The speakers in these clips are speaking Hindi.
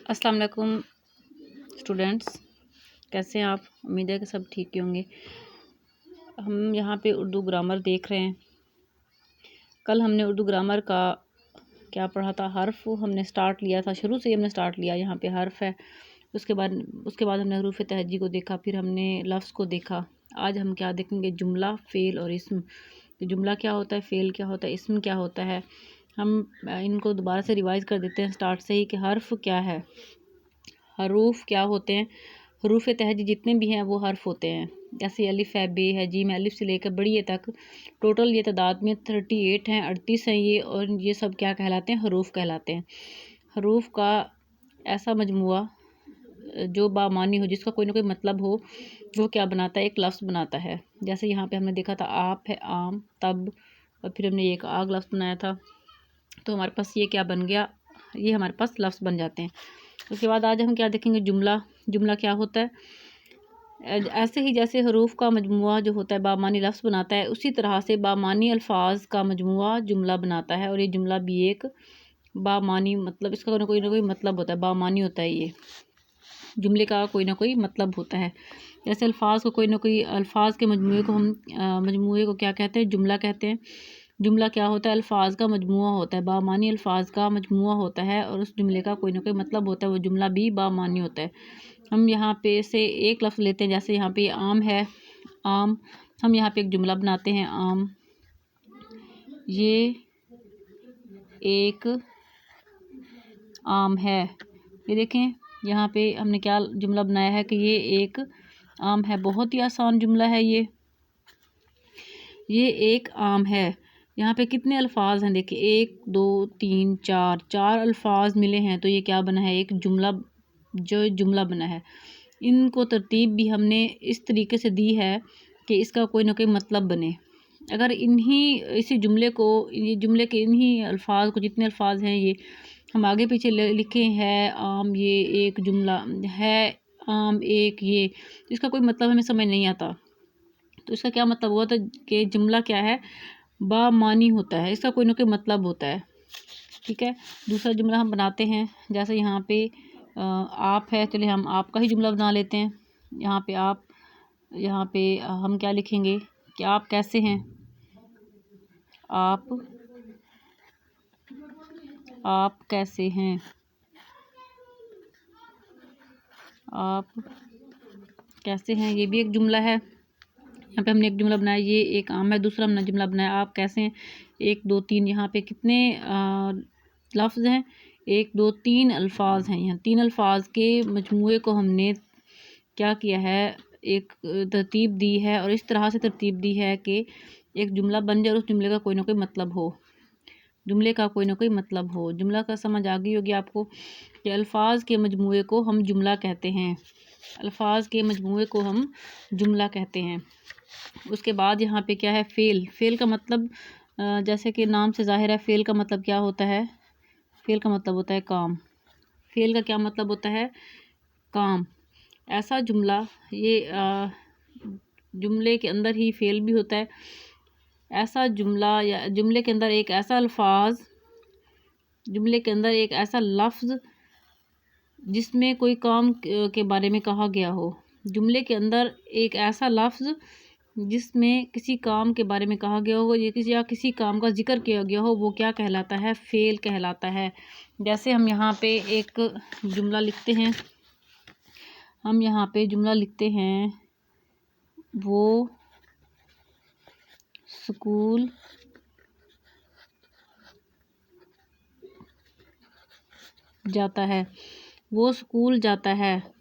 अस्सलाम वालेकुम स्टूडेंट्स, कैसे हैं आप? उम्मीद है कि सब ठीक ही होंगे। हम यहाँ पे उर्दू ग्रामर देख रहे हैं। कल हमने उर्दू ग्रामर का क्या पढ़ा था? हर्फ हमने स्टार्ट लिया था, शुरू से ही हमने स्टार्ट लिया। यहाँ पे हर्फ है, उसके बाद हमने हरूफ तहजी को देखा, फिर हमने लफ्ज़ को देखा। आज हम क्या देखेंगे? जुमला, फ़ेल और इस्म। तो जुमला क्या होता है, फ़ेल क्या होता है, इस्म क्या होता है। हम इनको दोबारा से रिवाइज़ कर देते हैं स्टार्ट से ही कि हर्फ क्या है, हरूफ क्या होते हैं। हरूफ तहजी जितने भी हैं वो हर्फ होते हैं। जैसे अलिफ है, बे है, जीम है, अलिफ से लेकर बड़ी ए तक टोटल ये तादाद में 38 हैं, 38 हैं ये, और ये सब क्या कहलाते हैं? हरूफ कहलाते हैं। हरूफ का ऐसा मजमुआ जो बामानी हो, जिसका कोई ना कोई मतलब हो, वो क्या बनाता है? एक लफ्ज़ बनाता है। जैसे यहाँ पे हमने देखा था आप है, आम, तब, और फिर हमने एक आग लफ्ज़ बनाया था। तो हमारे पास ये क्या बन गया? ये हमारे पास लफ्ज़ बन जाते हैं। उसके बाद आज हम क्या देखेंगे? जुमला। जुमला क्या होता है? ऐसे ही जैसे हरूफ का मजमुआ जो होता है बामानी लफ्ज़ बनाता है, उसी तरह से बामानी अल्फाज का मजमुआ जुमला बनाता है। और ये जुमला भी एक बामानी, मतलब इसका कोई ना कोई मतलब होता है, बामानी होता है। ये जुमले का कोई ना कोई मतलब होता है। जैसे अल्फाज को कोई ना कोई अल्फाज के मजमुए को हम मजमुए को क्या कहते हैं? जुमला कहते हैं। जुमला क्या होता है? अल्फाज का मजमुआ होता है, बामानी अल्फाज का मजमुआ होता है, और उस जुमले का कोई ना कोई मतलब होता है। वो जुमला भी बामानी होता है। हम यहाँ पे से एक लफ्ज़ लेते हैं, जैसे यहाँ पे आम है, आम। हम यहाँ पे एक जुमला बनाते हैं, आम ये एक आम है। ये देखें, यहाँ पे हमने क्या जुमला बनाया है कि ये एक आम है। बहुत ही आसान जुमला है ये एक आम है। यहाँ पे कितने अल्फाज हैं? देखिए, 1 2 3 4, 4 अल्फाज मिले हैं, तो ये क्या बना है? एक जुमला, जो जुमला बना है। इनको तरतीब भी हमने इस तरीके से दी है कि इसका कोई ना कोई मतलब बने। अगर इसी जुमले को, ये जुमले के इन्हीं अल्फाज को, जितने अल्फाज हैं ये हम आगे पीछे लिखे हैं, आम ये एक जुमला है, आम एक, ये इसका कोई मतलब हमें समझ नहीं आता। तो इसका क्या मतलब हुआ? तो कि जुमला क्या है? बामानी होता है, इसका कोई ना कोई मतलब होता है। ठीक है। दूसरा जुमला हम बनाते हैं, जैसे यहाँ पे आप है, चलिए हम आप का ही जुमला बना लेते हैं। यहाँ पे आप, यहाँ पे हम क्या लिखेंगे कि आप कैसे हैं? आप कैसे हैं? आप कैसे हैं? ये भी एक जुमला है। यहाँ पे हमने एक जुमला बनाया, ये एक आम है। दूसरा हमने जुमला बनाया, आप कैसे हैं? 1 2 3, यहाँ पे कितने लफ्ज़ हैं? 1 2 3 अल्फाज हैं। यहाँ 3 अल्फाज के मजमूए को हमने क्या किया है? एक तरतीब दी है, और इस तरह से तरतीब दी है कि एक जुमला बन जाए और उस जुमले का कोई ना कोई मतलब हो। जुमले का कोई ना कोई मतलब हो। जुमला का समझ आ गई होगी आपको कि अल्फाज के मजमूए को हम जुमला कहते हैं। अल्फाज के मजमूए को हम जुमला कहते हैं। उसके बाद यहाँ पे क्या है? फ़ेल। फ़ेल का मतलब जैसे कि नाम से ज़ाहिर है, फ़ेल का मतलब क्या होता है? फ़ेल का मतलब होता है काम। फ़ेल का क्या मतलब होता है? काम। ऐसा जुमला, ये जुमले के अंदर ही फ़ेल भी होता है। ऐसा जुमला या जुमले के अंदर एक ऐसा अल्फाज, जुमले के अंदर एक ऐसा लफ्ज़ जिसमें कोई काम के बारे में कहा गया हो। जुमले के अंदर एक ऐसा लफ्ज़ जिसमें किसी काम के बारे में कहा गया हो, या किसी काम का जिक्र किया गया हो, वो क्या कहलाता है? फ़ेल कहलाता है। जैसे हम यहाँ पे एक जुमला लिखते हैं, हम यहाँ पे जुमला लिखते हैं, वो स्कूल जाता है। वो स्कूल जाता है।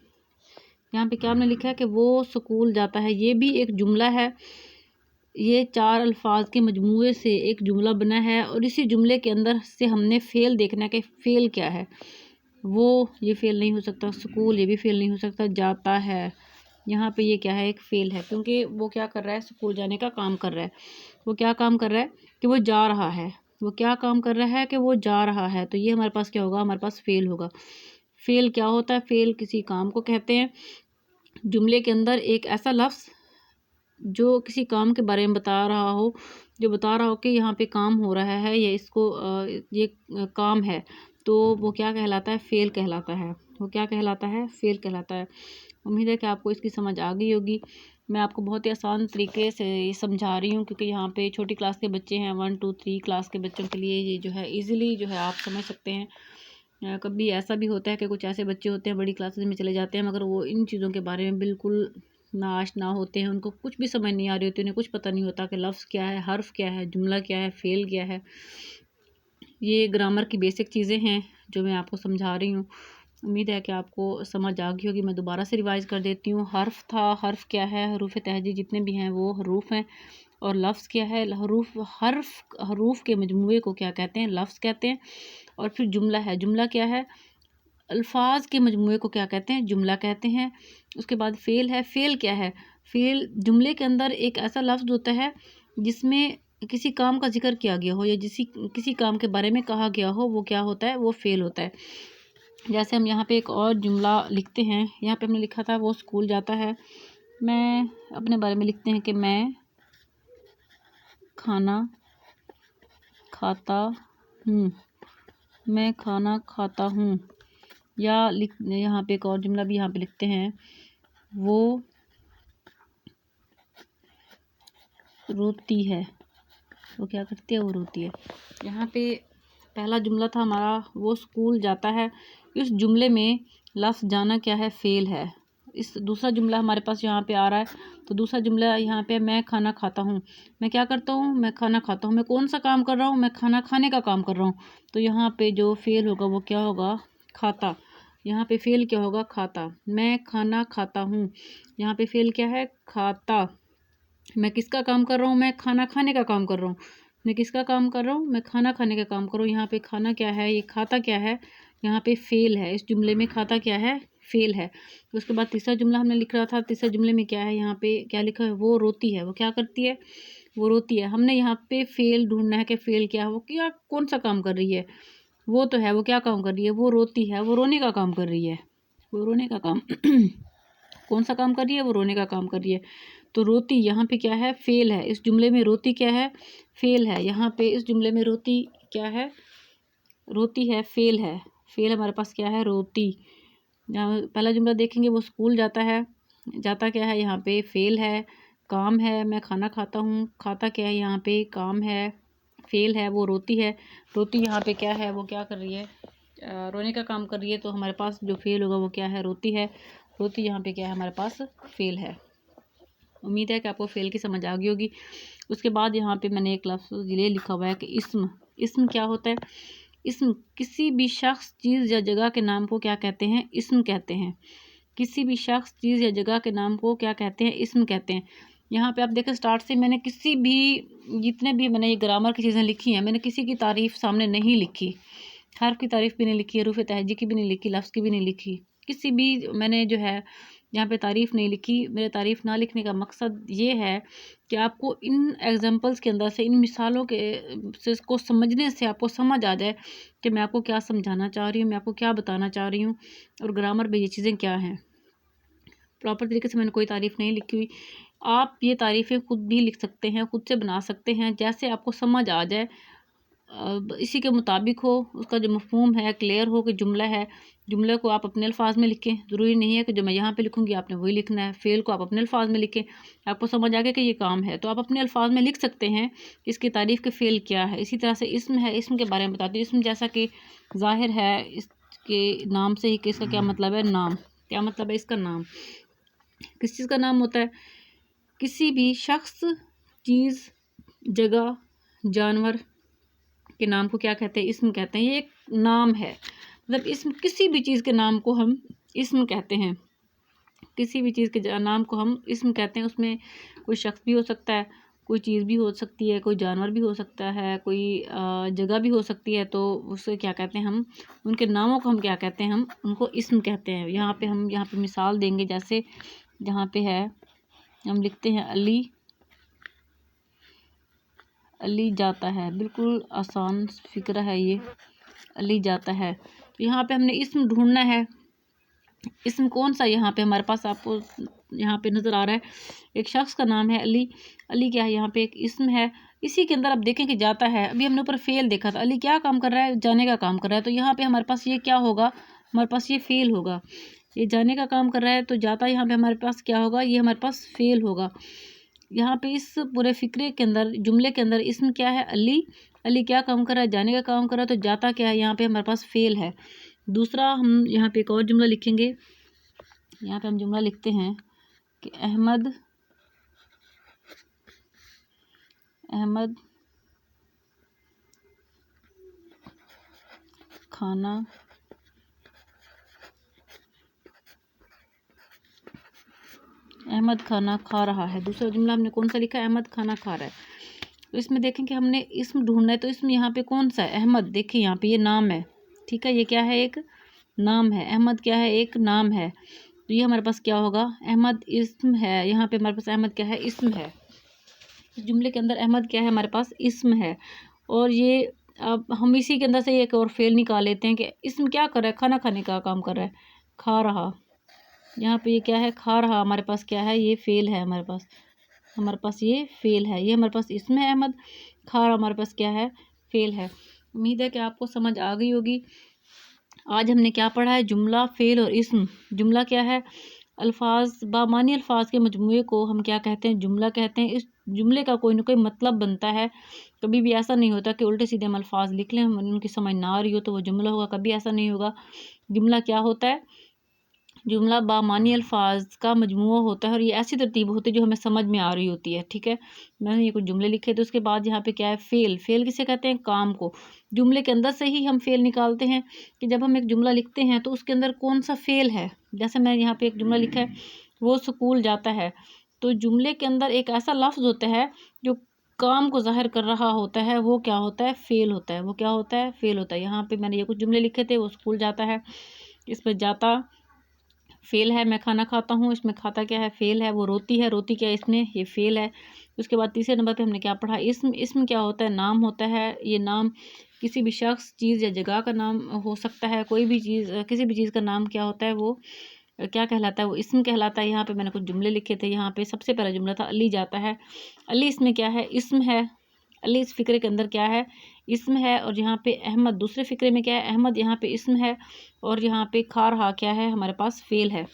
यहाँ पे क्या हमने लिखा है कि वो स्कूल जाता है। ये भी एक जुमला है। ये 4 अल्फाज के मजमूए से एक जुमला बना है, और इसी जुमले के अंदर से हमने फ़ेल देखना है कि फ़ेल क्या है। वो, ये फ़ेल नहीं हो सकता। स्कूल, ये भी फ़ेल नहीं हो सकता। जाता है, यहाँ पे ये क्या है? एक फ़ेल है, क्योंकि वो क्या कर रहा है? स्कूल जाने का काम कर रहा है। वो क्या काम कर रहा है? कि वो जा रहा है। वो क्या काम कर रहा है? कि वो जा रहा है। तो ये हमारे पास क्या होगा? हमारे पास फ़ेल होगा। फ़ेल क्या होता है? फ़ेल किसी काम को कहते हैं। जुमले के अंदर एक ऐसा लफ्ज़ जो किसी काम के बारे में बता रहा हो, जो बता रहा हो कि यहाँ पे काम हो रहा है, या इसको ये काम है, तो वो क्या कहलाता है, फ़ेल कहलाता है। वो क्या कहलाता है, फ़ेल कहलाता है। उम्मीद है कि आपको इसकी समझ आ गई होगी। मैं आपको बहुत ही आसान तरीके से ये समझा रही हूँ, क्योंकि यहाँ पे छोटी क्लास के बच्चे हैं, 1 2 3 क्लास के बच्चों के लिए ये जो है ईज़िली जो है आप समझ सकते हैं। कभी ऐसा भी होता है कि कुछ ऐसे बच्चे होते हैं बड़ी क्लासेस में चले जाते हैं, मगर वो इन चीज़ों के बारे में बिल्कुल नाआशना होते हैं, उनको कुछ भी समझ नहीं आ रही होती, उन्हें कुछ पता नहीं होता कि लफ्ज़ क्या है, हर्फ क्या है, जुमला क्या है, फ़ेल क्या है। ये ग्रामर की बेसिक चीज़ें हैं जो मैं आपको समझा रही हूँ। उम्मीद है कि आपको समझ आ गई होगी। मैं दोबारा से रिवाइज़ कर देती हूँ। हर्फ था, हर्फ क्या है, हरूफ तहजी जितने भी हैं वो हरूफ हैं। और लफ्ज़ क्या है, हरूफ के मजमूए को क्या कहते हैं, लफ्ज़ कहते हैं। और फिर जुमला है, जुमला क्या है, अल्फाज के मजमूए को क्या कहते हैं, जुमला कहते हैं। उसके बाद फ़ेल है, फ़ेल क्या है, फ़ेल जुमले के अंदर एक ऐसा लफ्ज़ होता है जिसमें किसी काम का जिक्र किया गया हो या किसी काम के बारे में कहा गया हो, वो क्या होता है, वो फ़ेल होता है। जैसे हम यहाँ पे एक और जुमला लिखते हैं, यहाँ पे हमने लिखा था वो स्कूल जाता है। मैं अपने बारे में लिखते हैं कि मैं खाना खाता हूँ, मैं खाना खाता हूँ। या यहाँ पे एक और जुमला भी यहाँ पे लिखते हैं, वो रोती है। वो क्या करती है, वो रोती है। यहाँ पे पहला जुमला था हमारा, वो स्कूल जाता है। इस जुमले में लफ्ज़ जाना क्या है, फ़ेल है। इस दूसरा जुमला हमारे पास यहाँ पे आ रहा है, तो दूसरा जुमला यहाँ पे मैं खाना खाता हूँ। मैं क्या करता हूँ, मैं खाना खाता हूँ। मैं कौन सा काम कर रहा हूँ, मैं खाना खाने का काम कर रहा हूँ। तो यहाँ पे जो फ़ेल होगा वो क्या होगा, खाता। यहाँ पे फ़ेल क्या होगा, खाता। मैं खाना खाता हूँ, यहाँ पे फ़ेल क्या है, खाता। मैं किसका काम कर रहा हूँ, मैं खाना खाने का काम कर रहा हूँ। मैं किसका काम कर रहा हूँ, मैं खाना खाने का काम कर रहा हूँ। यहाँ पे खाना क्या है, ये खाता क्या है, यहाँ पे फ़ेल है। इस जुमले में खाता क्या है, फ़ेल है। उसके बाद तीसरा जुमला हमने लिख रहा था, तीसरे जुमले में क्या है, यहाँ पे क्या लिखा है, वो रोती है। वो क्या करती है, वो रोती है। हमने यहाँ पे फ़ेल ढूंढना है कि फ़ेल क्या है, वो क्या कौन सा काम कर रही है। वो तो है, वो क्या काम कर रही है, वो रोती है, वो रोने का काम कर रही है। वो रोने का काम कौन सा काम कर रही है, वो रोने का काम कर रही है। तो रोती यहाँ पे क्या है, फ़ेल है। इस जुमले में रोती क्या है, फ़ेल है। यहाँ पे इस जुमले में रोती क्या है, रोती है, फ़ेल है। फ़ेल हमारे पास क्या है, रोती। जहाँ पहला जुमला देखेंगे, वो स्कूल जाता है। जाता क्या है, यहाँ पे फ़ेल है। काम है, मैं खाना खाता हूँ। खाता क्या है, यहाँ पे काम है। फ़ेल है, वो रोती है। रोती यहाँ पे क्या है, वो क्या कर रही है, रोने का काम कर रही है। तो हमारे पास जो फ़ेल होगा वो क्या है, रोती है। रोती यहाँ पे क्या है, हमारे पास फ़ेल है। उम्मीद है कि आपको फ़ेल की समझ आ गई होगी। उसके बाद यहाँ पे मैंने एक लफ्ज़ ये लिखा हुआ है कि इस्म। इस्म क्या होता है, इस्म किसी भी शख्स, चीज़ या जगह के नाम को क्या कहते हैं, इस्म कहते हैं। किसी भी शख्स, चीज़ या जगह के नाम को क्या कहते हैं, इस्म कहते हैं। यहाँ पे आप देखें, स्टार्ट से मैंने किसी भी, जितने भी मैंने ये ग्रामर की चीज़ें लिखी हैं, मैंने किसी की तारीफ़ सामने नहीं लिखी। हर्फ की तारीफ़ भी नहीं लिखी, हरूफ तहजी की भी नहीं लिखी, लफ्ज़ की भी नहीं लिखी। किसी भी मैंने जो है यहाँ पे तारीफ़ नहीं लिखी। मेरे तारीफ़ ना लिखने का मकसद ये है कि आपको इन एग्ज़ाम्पल्स के अंदर से, इन मिसालों के से इसको समझने से आपको समझ आ जाए कि मैं आपको क्या समझाना चाह रही हूँ, मैं आपको क्या बताना चाह रही हूँ, और ग्रामर में ये चीज़ें क्या हैं। प्रॉपर तरीके से मैंने कोई तारीफ़ नहीं लिखी हुई। आप ये तारीफ़ें खुद भी लिख सकते हैं, खुद से बना सकते हैं, जैसे आपको समझ आ जाए, इसी के मुताबिक हो, उसका जो मफ़हूम है क्लियर हो कि जुमला है। जुमले को आप अपने अल्फाज में लिखें, ज़रूरी नहीं है कि जो मैं यहाँ पे लिखूँगी आपने वही लिखना है। फ़ेल को आप अपने अल्फाज में लिखें, आपको समझ आ गया कि ये काम है, तो आप अपने अल्फाज में लिख सकते हैं इसकी तारीफ़ के फ़ेल क्या है। इसी तरह से इस्म है, इस्म के बारे में बताती हूँ। इस्म जैसा कि ज़ाहिर है इसके नाम से ही कि इसका क्या मतलब है, नाम। क्या मतलब है इसका, नाम। किस चीज़ का नाम होता है, किसी भी शख्स, चीज़, जगह, जानवर के नाम को क्या कहते हैं, इस्म कहते हैं। ये एक नाम है, मतलब इस्म किसी भी चीज़ के नाम को हम इस्म कहते हैं। किसी भी चीज़ के नाम को हम इस्म कहते हैं। उसमें कोई शख्स भी हो सकता है, कोई चीज़ भी हो सकती है, कोई जानवर भी हो सकता है, कोई जगह भी हो सकती है। तो उसे क्या कहते हैं, हम उनके नामों को हम क्या कहते हैं, हम उनको इस्म कहते हैं। यहाँ पे मिसाल देंगे, जैसे जहाँ पे है हम लिखते हैं अली, अली जाता है। बिल्कुल आसान फ़िक्र है ये, अली जाता है। तो यहाँ पे हमने इस्म ढूंढना है। इस्म कौन सा यहाँ पे हमारे पास, आपको यहाँ पे नज़र आ रहा है, एक शख्स का नाम है अली। अली क्या है, यहाँ पे एक इस्म है। इसी के अंदर आप देखें कि जाता है। अभी हमने ऊपर फेल देखा था, अली क्या काम कर रहा है, जाने का काम कर रहा है, तो यहाँ पे हमारे पास ये क्या होगा, हमारे पास ये फेल होगा। ये जाने का काम कर रहा है तो जाता यहाँ पे हमारे पास क्या होगा, ये हमारे पास फेल होगा। यहाँ पे इस पूरे फिक्रे के अंदर, जुमले के अंदर इसमें क्या है, अली, अली क्या काम कर रहा है, जाने का काम कर रहा है, तो जाता क्या है, यहाँ पे हमारे पास फेल है। दूसरा हम यहाँ पे एक और जुमला लिखेंगे। यहाँ पे हम जुमला लिखते हैं कि अहमद खाना खा रहा है। दूसरा जुमला हमने कौन सा लिखा है, अहमद खाना खा रहा है। तो इसमें देखें कि हमने इसम ढूंढना है, तो इसमें यहाँ पे कौन सा है, अहमद। देखिए यहाँ पे ये नाम है, ठीक है, ये क्या है, एक नाम है। अहमद क्या है, एक नाम है। तो ये हमारे पास क्या होगा, अहमद इस्म है। यहाँ पे हमारे पास अहमद क्या है, इस्म है। इस जुमले के अंदर अहमद क्या है, हमारे पास इस्म है। और ये अब हम इसी के अंदर से एक और फेल निकाल लेते हैं कि इस्म क्या कर रहा है, खाना खाने का काम कर रहा है, खा रहा। यहाँ पे ये क्या है, खा रहा, हमारे पास क्या है, ये फेल है। हमारे पास ये फेल है। ये हमारे पास इसमें है अहमद, खा रहा हमारे पास क्या है, फेल है। उम्मीद है कि आपको समझ आ गई होगी। आज हमने क्या पढ़ा है, जुमला, फेल और इस्म। जुमला क्या है, अल्फाज, बामानी अल्फाज के मजमूए को हम क्या कहते हैं, जुमला कहते हैं। इस जुमले का कोई ना कोई मतलब बनता है। कभी भी ऐसा नहीं होता कि उल्टे सीधे हम अल्फाज लिख लें, हम उनकी समझ ना आ रही हो तो वो जुमला होगा, कभी ऐसा नहीं होगा। जुमला क्या होता है, जुमला बामानी अल्फाज का मजमूआ होता है और ये ऐसी तरतीब होती है जो हमें समझ में आ रही होती है, ठीक है। मैंने ये कुछ जुमले लिखे, तो उसके बाद यहाँ पे क्या है, फेल। फेल किसे कहते हैं, काम को। जुमले के अंदर से ही हम फेल निकालते हैं कि जब हम एक जुमला लिखते हैं तो उसके अंदर कौन सा फेल है। जैसे मैं यहाँ पे एक जुमला लिखा है, वो स्कूल जाता है, तो जुमले के अंदर एक ऐसा लफ्ज़ होता है जो काम को ज़ाहिर कर रहा होता है, वो क्या होता है, फेल होता है। वो क्या होता है, फेल होता है। यहाँ पे मैंने ये कुछ जुमले लिखे थे, वो स्कूल जाता है, इसमें जाता फेल है। मैं खाना खाता हूँ, इसमें खाता क्या है, फेल है। वो रोती है, रोती क्या है इसमें, ये फेल है। उसके बाद तीसरे नंबर पे हमने क्या पढ़ा, इस्म। इस्म क्या होता है, नाम होता है। ये नाम किसी भी शख्स, चीज़ या जगह का नाम हो सकता है। कोई भी चीज़, किसी भी चीज़ का नाम क्या होता है, वो क्या कहलाता है, वो इस्म कहलाता है। यहाँ पे मैंने कुछ जुमले लिखे थे। यहाँ पे सबसे पहला जुमला था, अली जाता है। अली इसमें क्या है, इस्म है। अली इस फिक्रे के अंदर क्या है, इस्म है। और यहाँ पे अहमद दूसरे फिक्रे में क्या है, अहमद यहाँ पे इस्म है। और यहाँ पे खा रहा क्या है, हमारे पास फेल है।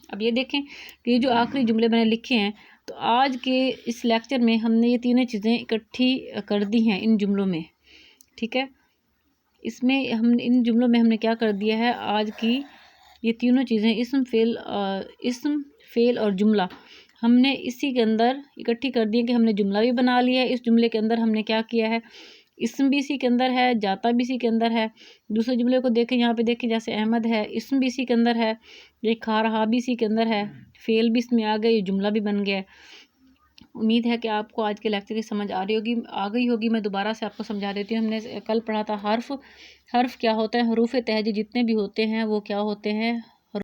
अब ये देखें कि ये जो आखिरी जुमले मैंने लिखे हैं, तो आज के इस लेक्चर में हमने ये तीनों चीज़ें इकट्ठी कर दी हैं इन जुमलों में, ठीक है। इसमें हम इन जुमलों में हमने क्या कर दिया है, आज की ये तीनों चीज़ें, इस्म, फेल और जुमला, हमने इसी के अंदर इकट्ठी कर दी है कि हमने जुमला भी बना लिया है। इस जुमले के अंदर हमने क्या किया है, इस्म भी इसी के अंदर है, जाता भी इसी के अंदर है। दूसरे जुमले को देखें, यहाँ पे देखें, जैसे अहमद है, इस्म भी इसी के अंदर है, ये खा रहा भी इसी के अंदर है, फेल भी इसमें आ गया, ये जुमला भी बन गया। उम्मीद है कि आपको आज के लेक्चर की समझ आ गई होगी। मैं दोबारा से आपको समझा देती हूँ। हमने कल पढ़ा था हर्फ। हर्फ क्या होता है, हरूफ तहजी जितने भी होते हैं वो क्या होते हैं,